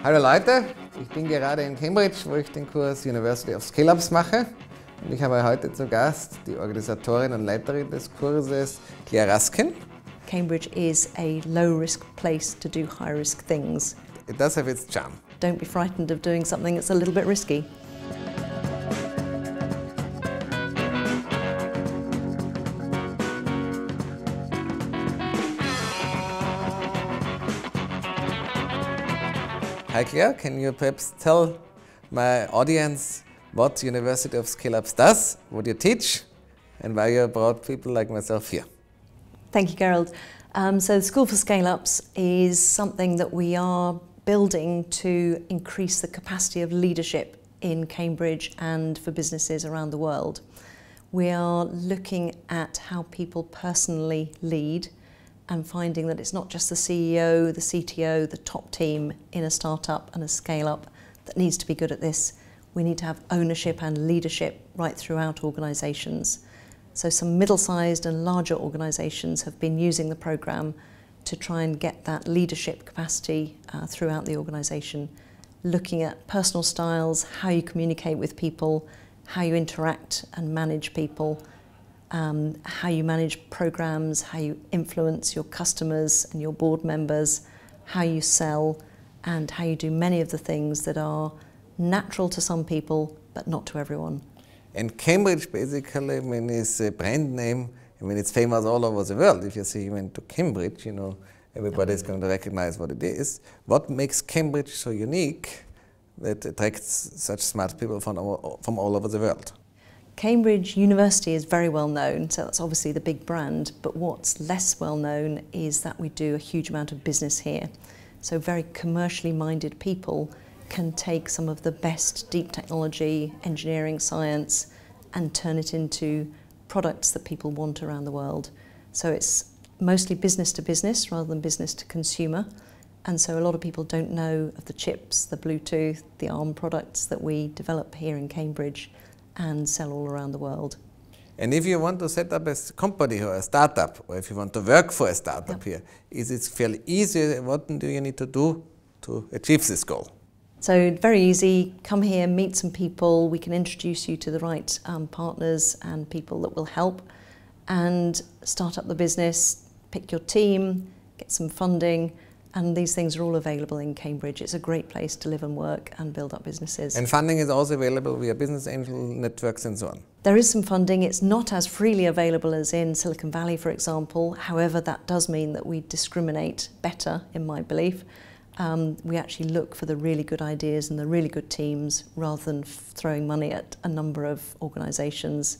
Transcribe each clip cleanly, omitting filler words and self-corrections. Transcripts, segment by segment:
Hallo Leute, ich bin gerade in Cambridge, wo ich den Kurs University of Scale-Ups mache. Und ich habe heute zu Gast die Organisatorin und Leiterin des Kurses, Claire Ruskin. Cambridge is a low-risk place to do high-risk things. It does have its charm. Don't be frightened of doing something that's a little bit risky. Hi Claire, can you perhaps tell my audience what University of Scale-Ups does, what you teach, and why you brought people like myself here? Thank you, Gerald. So the School for Scale-Ups is something that we are building to increase the capacity of leadership in Cambridge and for businesses around the world. We are looking at how people personally lead and finding that it's not just the CEO, the CTO, the top team in a startup and a scale-up that needs to be good at this. We need to have ownership and leadership right throughout organisations. So some middle-sized and larger organisations have been using the programme to try and get that leadership capacity throughout the organisation, looking at personal styles, how you communicate with people, how you interact and manage people, how you manage programs, how you influence your customers and your board members, how you sell, and how you do many of the things that are natural to some people but not to everyone. And Cambridge basically, is a brand name. It's famous all over the world. If you say you went to Cambridge, everybody's going to recognize what it is. What makes Cambridge so unique that attracts such smart people from all over the world? Cambridge University is very well known, so that's obviously the big brand, but what's less well known is that we do a huge amount of business here. So very commercially minded people can take some of the best deep technology, engineering, science, and turn it into products that people want around the world. So it's mostly business to business rather than business to consumer. And so a lot of people don't know of the chips, the Bluetooth, the ARM products that we develop here in Cambridge and sell all around the world. And if you want to set up a company or a startup, or if you want to work for a startup here, is it fairly easy? What do you need to do to achieve this goal? So very easy, come here, meet some people, we can introduce you to the right partners and people that will help, and start up the business, pick your team, get some funding, and these things are all available in Cambridge. It's a great place to live and work and build up businesses. And funding is also available via business angel networks and so on? There is some funding. It's not as freely available as in Silicon Valley, for example. However, that does mean that we discriminate better, in my belief. We actually look for the really good ideas and the really good teams rather than throwing money at a number of organisations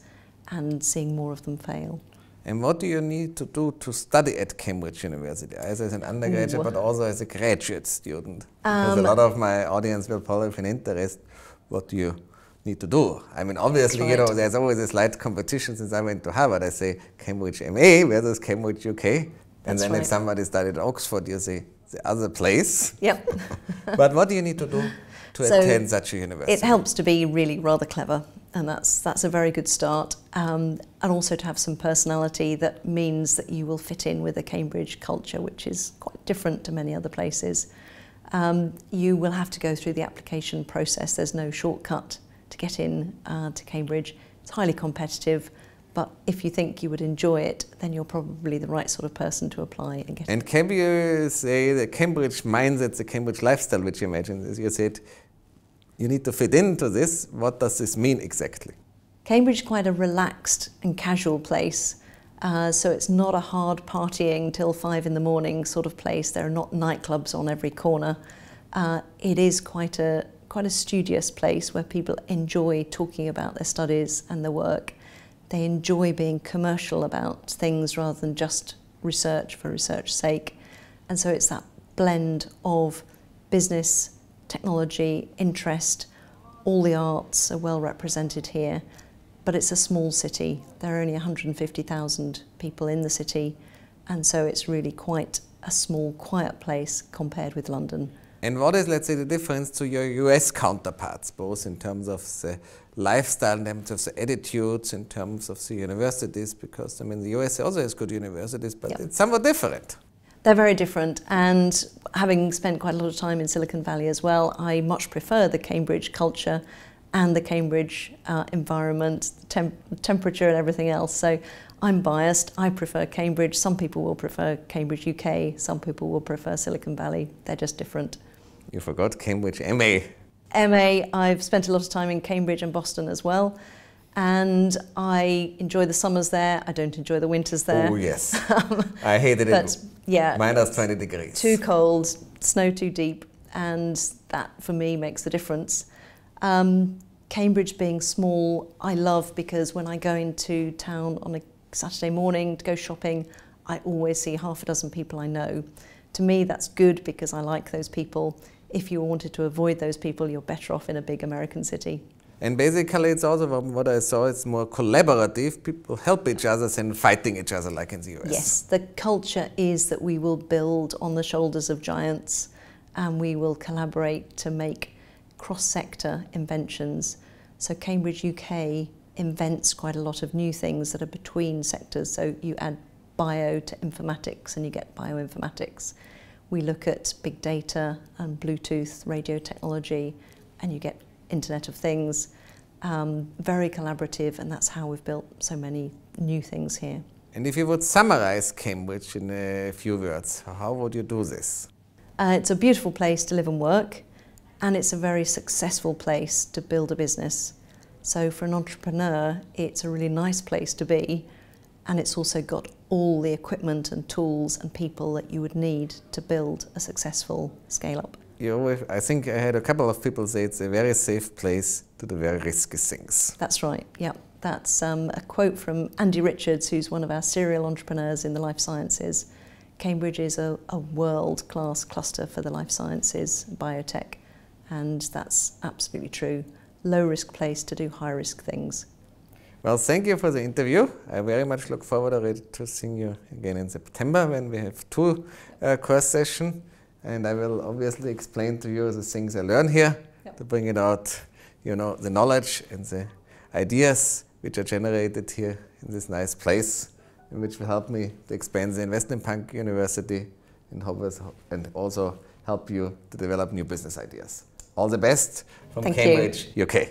and seeing more of them fail. And what do you need to do to study at Cambridge University, as an undergraduate but also as a graduate student? Because a lot of my audience will probably have an interest what do you need to do. Obviously, there's always a slight competition. Since I went to Harvard, I say Cambridge MA versus Cambridge UK. And then if somebody studied at Oxford, you say the other place. Yep. But what do you need to do to attend such a university? It helps to be really rather clever, and that's a very good start. And also to have some personality that means that you will fit in with the Cambridge culture, which is quite different to many other places. You will have to go through the application process. There's no shortcut to get in to Cambridge. It's highly competitive. But if you think you would enjoy it, then you're probably the right sort of person to apply and get in. And can you say the Cambridge mindset, the Cambridge lifestyle, which you mentioned, as you said, you need to fit into this. What does this mean exactly? Cambridge is quite a relaxed and casual place. So it's not a hard partying till 5 in the morning sort of place. There are not nightclubs on every corner. It is quite a studious place where people enjoy talking about their studies and their work. They enjoy being commercial about things rather than just research for research's sake. And so it's that blend of business, technology, interest. All the arts are well represented here. But it's a small city. There are only 150,000 people in the city. And so it's really quite a small, quiet place compared with London. And what is, let's say, the difference to your US counterparts, both in terms of the lifestyle, in terms of the attitudes, in terms of the universities? Because, the US also has good universities, but it's somewhat different. They're very different, and having spent quite a lot of time in Silicon Valley as well, I much prefer the Cambridge culture and the Cambridge environment, the temperature and everything else. So I'm biased. I prefer Cambridge. Some people will prefer Cambridge UK. Some people will prefer Silicon Valley. They're just different. You forgot Cambridge MA. MA, I've spent a lot of time in Cambridge and Boston as well. And I enjoy the summers there. I don't enjoy the winters there. Oh, yes. I hated it. Yeah, minus 20 degrees. Too cold, snow too deep, and that for me makes the difference. Cambridge being small, I love, because when I go into town on a Saturday morning to go shopping, I always see half a dozen people I know. To me, that's good because I like those people. If you wanted to avoid those people, you're better off in a big American city. And basically it's also, from what I saw, it's more collaborative. People help each other than fighting each other like in the US. Yes, the culture is that we will build on the shoulders of giants, and we will collaborate to make cross-sector inventions. So Cambridge UK invents quite a lot of new things that are between sectors. So you add bio to informatics and you get bioinformatics. We look at big data and Bluetooth radio technology and you get Internet of Things. Very collaborative, and that's how we've built so many new things here. And if you would summarize Cambridge in a few words, how would you do this? It's a beautiful place to live and work, and it's a very successful place to build a business. So for an entrepreneur, it's a really nice place to be, and it's also got all the equipment and tools and people that you would need to build a successful scale-up. I think I had a couple of people say it's a very safe place to do very risky things. That's right, yeah. That's a quote from Andy Richards, who's one of our serial entrepreneurs in the life sciences. Cambridge is a world-class cluster for the life sciences, biotech, and that's absolutely true. Low-risk place to do high-risk things. Well, thank you for the interview. I very much look forward already to seeing you again in September when we have 2 course sessions. And I will obviously explain to you the things I learn here to bring it out, the knowledge and the ideas which are generated here in this nice place, and which will help me to expand the investment bank university and also help you to develop new business ideas. All the best from Cambridge, UK.